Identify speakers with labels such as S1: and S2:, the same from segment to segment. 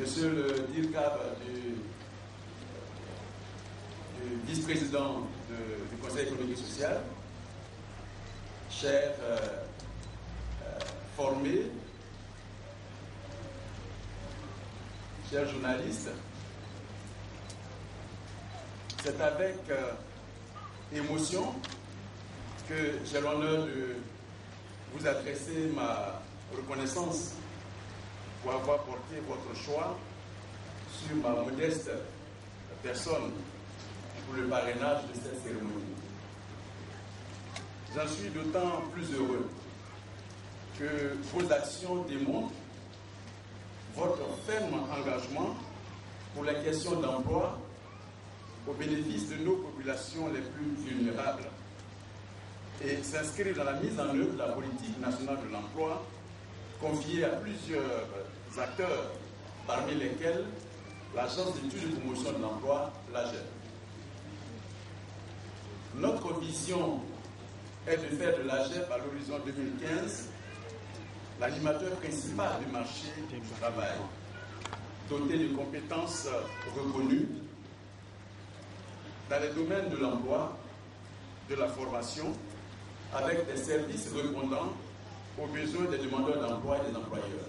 S1: Monsieur le directeur du vice-président du Conseil économique et social, chers formés, chers journalistes, c'est avec émotion que j'ai l'honneur de vous adresser ma reconnaissance pour avoir porté votre choix sur ma modeste personne pour le parrainage de cette cérémonie. J'en suis d'autant plus heureux que vos actions démontrent votre ferme engagement pour la question d'emploi au bénéfice de nos populations les plus vulnérables et s'inscrivent dans la mise en œuvre de la politique nationale de l'emploi confiée à plusieurs acteurs, parmi lesquels l'Agence d'études et de promotion de l'emploi, l'AGEP. Notre vision est de faire de l'AGEP à l'horizon 2015 l'animateur principal du marché du travail, doté de compétences reconnues dans les domaines de l'emploi, de la formation, avec des services répondant aux besoins des demandeurs d'emploi et des employeurs.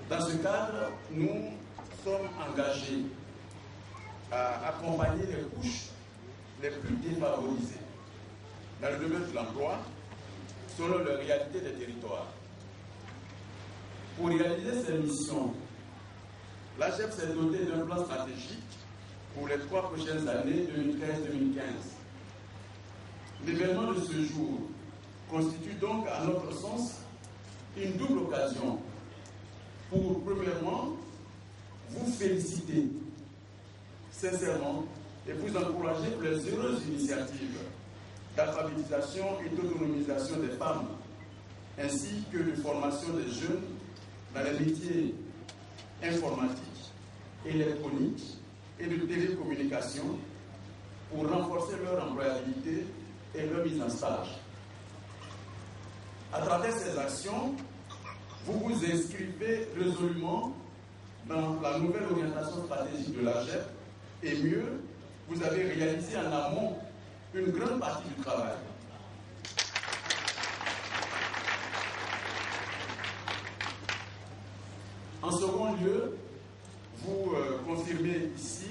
S1: Dans ce cadre, nous sommes engagés à accompagner les couches les plus défavorisées dans le domaine de l'emploi selon les réalités des territoires. Pour réaliser ces missions, l'AGEP s'est doté d'un plan stratégique pour les 3 prochaines années 2013-2015. L'événement de ce jour constitue donc, à notre sens, une double occasion pour, premièrement, vous féliciter sincèrement et vous encourager pour les heureuses initiatives d'alphabétisation et d'autonomisation des femmes, ainsi que de formation des jeunes dans les métiers informatiques, électroniques et de télécommunication pour renforcer leur employabilité et leur mise en stage. À travers ces actions, vous vous inscrivez résolument dans la nouvelle orientation stratégique de l'AGEP et mieux, vous avez réalisé en amont une grande partie du travail. En second lieu, vous confirmez ici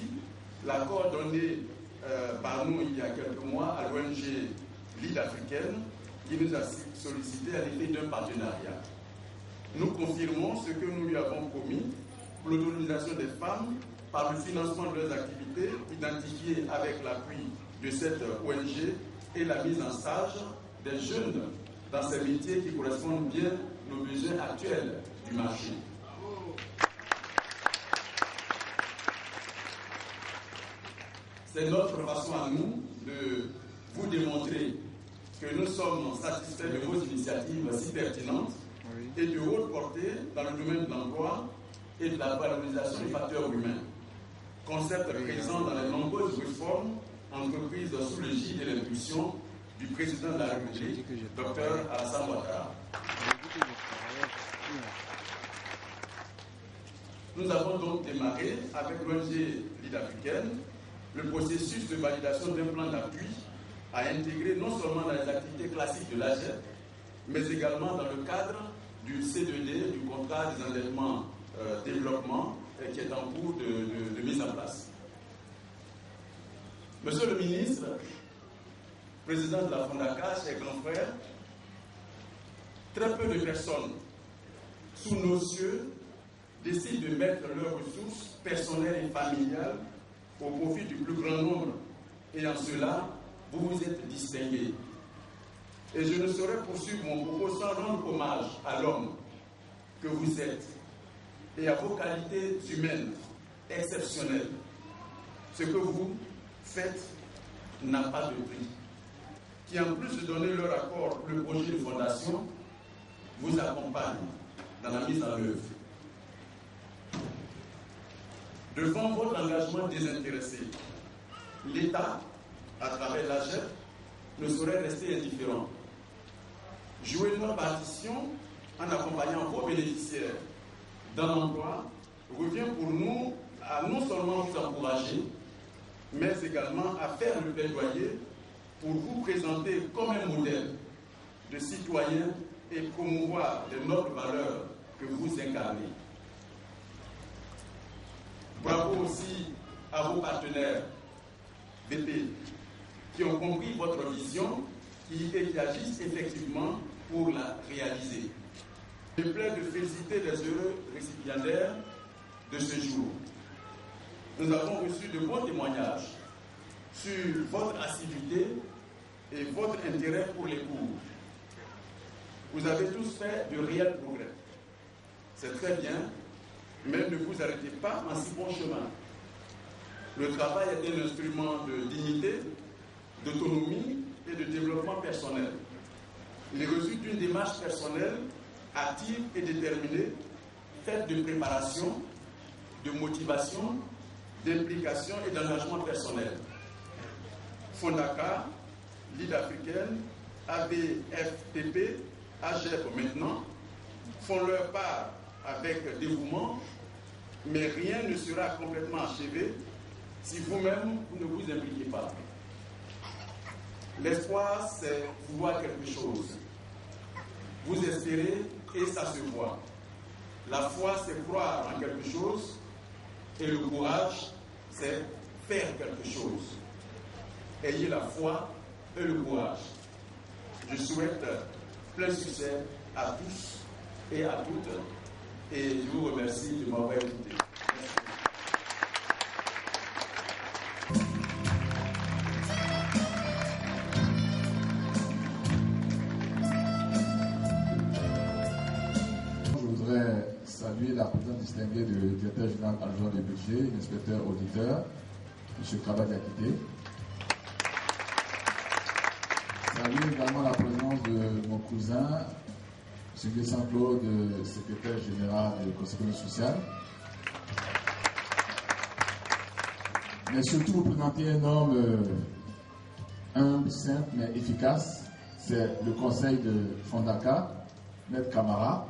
S1: l'accord donné par nous il y a quelques mois à l'ONG Lead africaine qui nous a sollicité à l'effet d'un partenariat. Nous confirmons ce que nous lui avons promis pour l'autonomisation des femmes par le financement de leurs activités identifiées avec l'appui de cette ONG et la mise en stage des jeunes dans ces métiers qui correspondent bien aux besoins actuels du marché. C'est notre façon à nous de vous démontrer que nous sommes satisfaits de vos initiatives si pertinentes et de haute portée dans le domaine de l'emploi et de la valorisation des facteurs humains, concept présent dans les nombreuses réformes entreprises sous l'égide et l'impulsion du président de la République, Dr Alassane Ouattara. Nous avons donc démarré avec l'ONG Lead africaine le processus de validation d'un plan d'appui à intégrer non seulement dans les activités classiques de l'AGEP, mais également dans le cadre du C2D, du contrat des endettements développement, qui est en cours de mise en place. Monsieur le ministre, président de la FONDACA, chers grands frères, très peu de personnes sous nos cieux décident de mettre leurs ressources personnelles et familiales au profit du plus grand nombre. Et en cela, vous vous êtes distingués. Et je ne saurais poursuivre mon propos sans rendre hommage à l'homme que vous êtes et à vos qualités humaines exceptionnelles. Ce que vous faites n'a pas de prix. Qui, en plus de donner leur accord pour le projet de fondation, vous accompagne dans la mise en œuvre. Devant votre engagement désintéressé, l'État, à travers l'AGEP, ne saurait rester indifférent. Jouez notre partition en accompagnant vos bénéficiaires dans l'emploi revient pour nous à non seulement vous encourager, mais également à faire le plaidoyer pour vous présenter comme un modèle de citoyen et promouvoir les nobles valeurs que vous incarnez. Bravo aussi à vos partenaires BP qui ont compris votre vision et qui agissent effectivement pour la réaliser. Je me plais de féliciter les heureux récipiendaires de ce jour. Nous avons reçu de bons témoignages sur votre assiduité et votre intérêt pour les cours. Vous avez tous fait de réels progrès. C'est très bien, mais ne vous arrêtez pas en si bon chemin. Le travail est un instrument de dignité, d'autonomie et de développement personnel. Il est reçu d'une démarche personnelle, active et déterminée, faite de préparation, de motivation, d'implication et d'engagement personnel. Fondaka, Ligue africaine, ABFTP, AGEP maintenant, font leur part avec dévouement, mais rien ne sera complètement achevé si vous-même vous ne vous impliquez pas. L'espoir, c'est vouloir quelque chose. Vous espérez et ça se voit. La foi, c'est croire en quelque chose et le courage, c'est faire quelque chose. Ayez la foi et le courage. Je souhaite plein succès à tous et à toutes et je vous remercie de m'avoir écouté.
S2: Saluer la présence distinguée du directeur général adjoint des budgets, l'inspecteur auditeur, M. Kaba Diakité. Saluer également la présence de mon cousin, M. Guessan Claude, secrétaire général du Conseil économique et social. Mais surtout vous présenter un homme humble, simple, mais efficace. C'est le conseil de Fondaka, Maître Camara.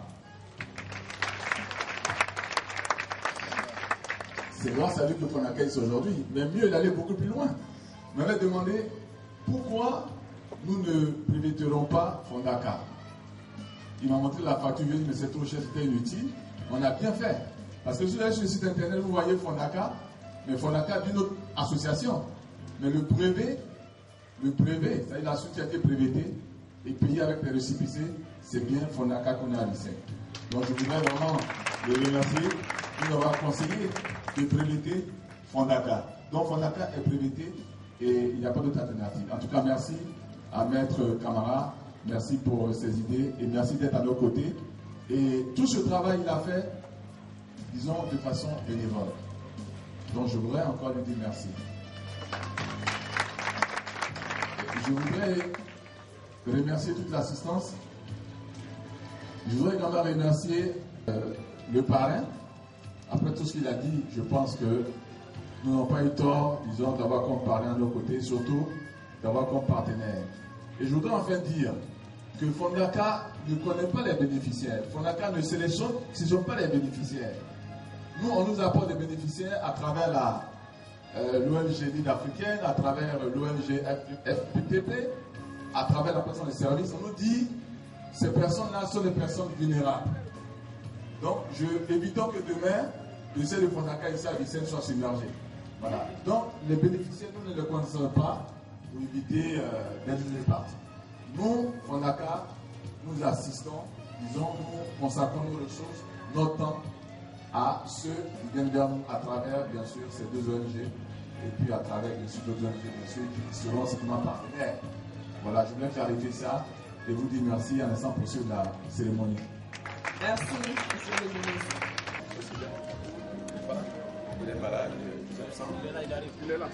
S2: C'est grâce à lui que Fondaka est aujourd'hui. Mais mieux d'aller beaucoup plus loin. On m'avait demandé pourquoi nous ne privatisons pas Fondaka. Il m'a montré la facture, mais c'est trop cher, c'était inutile. On a bien fait. Parce que si vous allez sur le site internet, vous voyez Fondaka, mais Fondaka d'une autre association. Mais le brevet, c'est-à-dire la suite qui a été brevetée et payée avec les récépissés, c'est bien Fondaka qu'on a à lycée. Donc je voudrais vraiment le remercier de nous avoir conseillé de breveter Fondaka. Donc Fondaka est breveté et il n'y a pas d'autre alternative. En tout cas, merci à Maître Camara, merci pour ses idées et merci d'être à nos côtés. Et tout ce travail il a fait, disons, de façon bénévole. Donc je voudrais encore lui dire merci. Je voudrais remercier toute l'assistance. Je voudrais également remercier le parrain. Après tout ce qu'il a dit, je pense que nous n'avons pas eu tort, disons, d'avoir comme parrain à nos côtés, surtout d'avoir comme partenaire. Et je voudrais enfin dire que Fondaka ne connaît pas les bénéficiaires. Fondaka ne sélectionne pas les bénéficiaires. Nous, on nous apporte des bénéficiaires à travers l'ONG Ligue africaine, à travers l'ONG FPTP, à travers la personne des services. On nous dit ces personnes-là sont des personnes vulnérables. Donc, évitons que demain, le ciel de Fondaka ici à Vicenne soit submergé. Voilà. Donc, les bénéficiaires, nous ne les connaissons pas pour éviter d'être jugés partis. Nous, Fondaka, nous assistons, disons, nous consacrons nos ressources, notre temps à ceux qui viennent vers nous à travers, bien sûr, ces deux ONG et puis à travers, bien sûr, d'autres ONG, bien sûr, qui seront certainement partenaires. Voilà, je voulais clarifier ça et vous dire merci en laissant poursuivre la cérémonie.
S3: Merci, monsieur le ministre.
S1: Il est malade, il est absent.
S3: Il est là, il arrive.
S1: Il est là.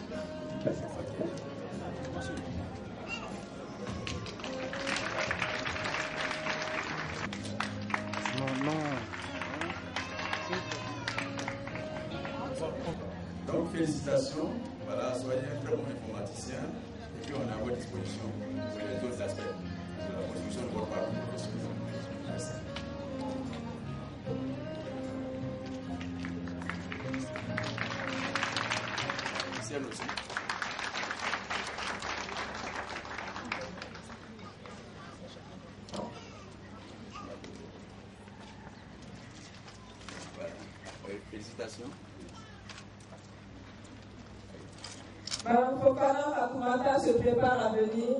S1: Donc félicitations, voilà, soyez un très bon informaticien et puis on est à votre disposition pour les autres aspects de la construction de votre parcours professionnel. Merci. essentiel aussi. Voilà. Félicitations.
S3: Madame Fofana Fatoumata se prépare à venir.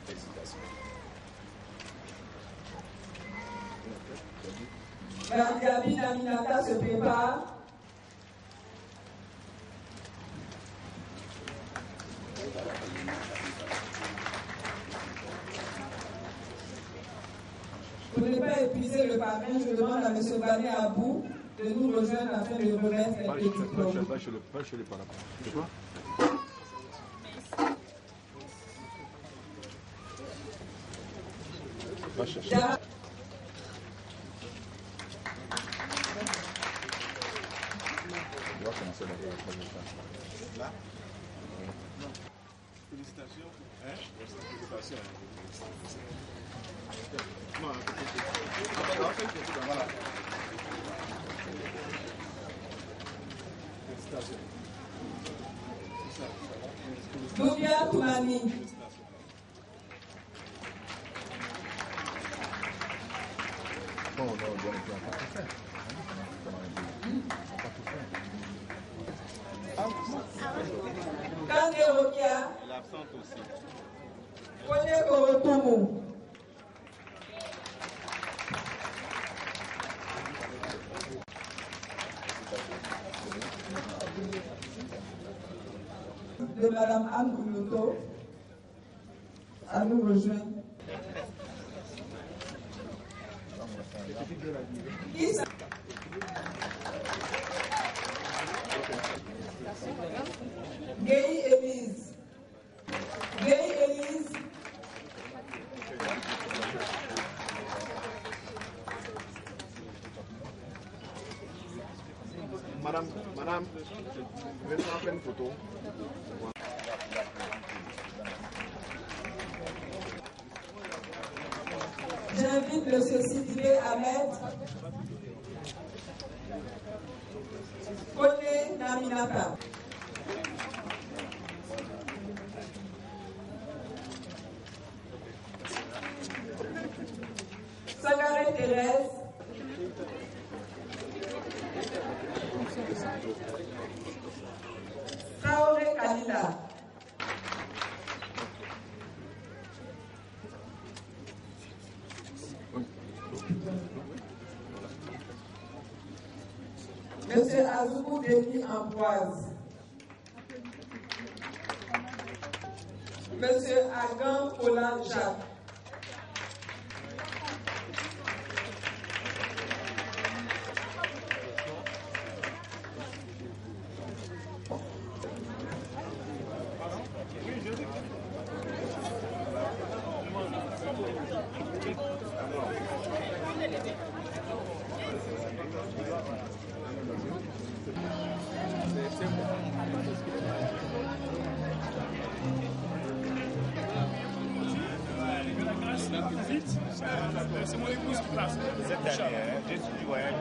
S1: Félicitations.
S3: Madame Gabi Naminata se prépare. Pour ne pas épuiser le parrain, je demande à M. Bané Abou de nous rejoindre afin de remettre les diplômes.
S2: Pas chez les parapluies. C'est quoi? Va chercher. On va commencer là.
S4: Félicitations. Félicitations. Voilà. Félicitations.
S3: Doubia Toumani.
S2: Non, on va pas tout faire. On va pas tout faire.
S3: Kande Rokia.
S4: L'absente aussi.
S3: Kone Korotoumou. De Madame Anne Kouyoto à nous rejoindre. Qui ça? Gay Elise. Gay Elise.
S4: Madame, je vais prendre une photo.
S3: J'invite le Sidibé Ahmed. Kone Naminata. Sangare Thérèse. Traoré Kalila. Monsieur Azoubou Denis Ambroise. Monsieur Agan Polan Jacques.
S5: C'est mon épouse qui passe.
S4: Cette année, j'ai su du voyage.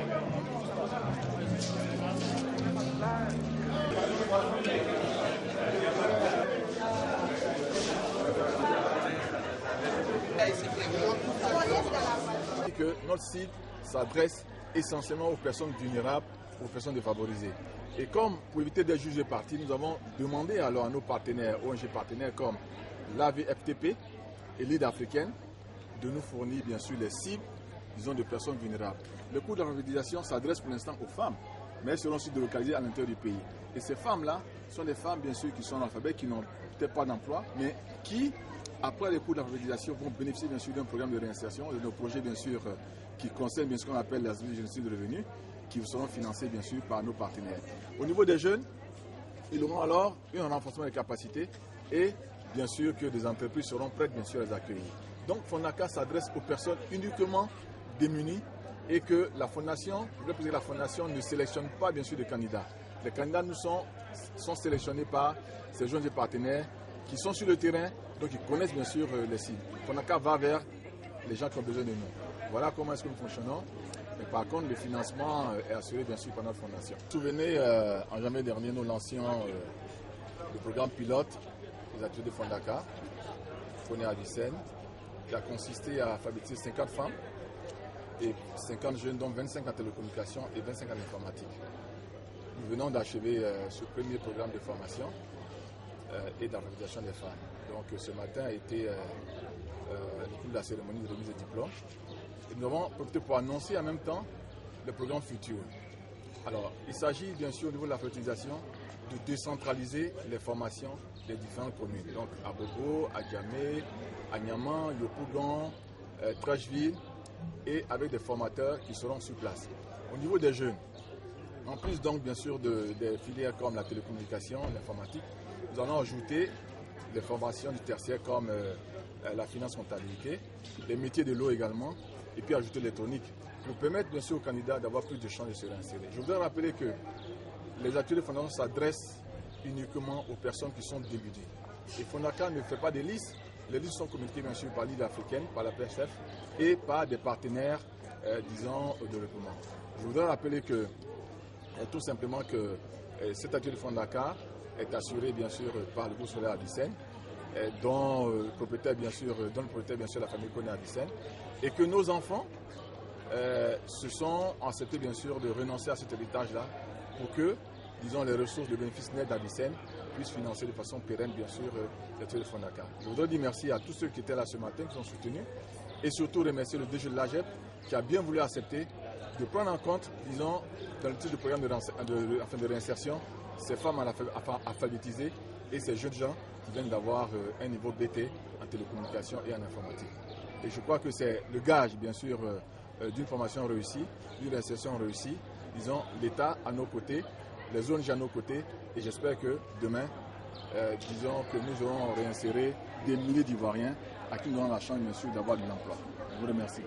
S2: Que notre site s'adresse essentiellement aux personnes vulnérables, aux personnes défavorisées. Et comme pour éviter des juges partis, nous avons demandé alors à nos partenaires, ONG partenaires comme l'AVFTP et l'Aide africaine, de nous fournir bien sûr les cibles, disons, de personnes vulnérables. Le cours de l'alphabétisation s'adresse pour l'instant aux femmes, mais elles seront aussi délocalisées à l'intérieur du pays. Et ces femmes-là sont des femmes bien sûr qui sont analphabètes, qui n'ont peut-être pas d'emploi, mais qui, après les cours d'alphabétisation, vont bénéficier bien sûr d'un programme de réinsertion, de nos projets bien sûr qui concernent bien sûr ce qu'on appelle l'asile de génétique de revenus, qui seront financés bien sûr par nos partenaires. Au niveau des jeunes, ils auront alors un renforcement des capacités et bien sûr que des entreprises seront prêtes bien sûr à les accueillir. Donc Fondaca s'adresse aux personnes uniquement démunies et que la fondation, je veux préciser que la fondation ne sélectionne pas bien sûr de candidats. Les candidats nous sont sélectionnés par ces jeunes partenaires qui sont sur le terrain Donc ils connaissent bien sûr les cibles. Fondaca va vers les gens qui ont besoin de nous. Voilà comment est-ce que nous fonctionnons. Mais par contre, le financement est assuré bien sûr par notre fondation. Vous vous souvenez, en janvier dernier, nous lancions le programme pilote des ateliers de Fondaca, Foné à Vicenne, qui a consisté à alphabétiser 50 femmes et 50 jeunes, dont 25 en télécommunication et 25 en informatique. Nous venons d'achever ce premier programme de formation et d'organisation des femmes. Donc ce matin a été le cours de la cérémonie de remise des diplômes. Et nous avons profité pour annoncer en même temps le programme futur. Alors, il s'agit bien sûr au niveau de la fertilisation de décentraliser les formations des différentes communes. Donc à Bobo, à Djamé, à Niaman, Yopougon, Trècheville, et avec des formateurs qui seront sur place. Au niveau des jeunes, en plus donc bien sûr des filières comme la télécommunication, l'informatique, nous allons ajouter des formations du tertiaire comme la finance comptabilité, les métiers de l'eau également, et puis ajouter l'électronique, pour permettre bien sûr aux candidats d'avoir plus de chances de se réinsérer. Je voudrais rappeler que les ateliers de Fondaca s'adressent uniquement aux personnes qui sont débutées. Et Fondaca ne fait pas de listes. Les listes sont communiquées bien sûr par l'île africaine, par la PSF et par des partenaires, disons, de développement. Je voudrais rappeler que tout simplement que cet atelier de Fondaca est assuré bien sûr par le groupe solaire à Vicenne, dont le propriétaire bien sûr la famille Koné à Vicenne, et que nos enfants se sont acceptés bien sûr de renoncer à cet héritage-là pour que, disons, les ressources de bénéfices nets à Vicenne puissent financer de façon pérenne bien sûr l'atelier de Fondaca. Je voudrais dire merci à tous ceux qui étaient là ce matin, qui ont soutenu, et surtout remercier le DG de l'AGEP qui a bien voulu accepter de prendre en compte, disons, dans le titre du programme de réinsertion, ces femmes alphabétisées et ces jeunes gens qui viennent d'avoir un niveau BT en télécommunication et en informatique. Et je crois que c'est le gage, bien sûr, d'une formation réussie, d'une réinsertion réussie. Disons, l'État à nos côtés, les ONG à nos côtés, et j'espère que demain, disons que nous aurons réinséré des milliers d'Ivoiriens à qui nous aurons la chance, bien sûr, d'avoir de l'emploi. Je vous remercie.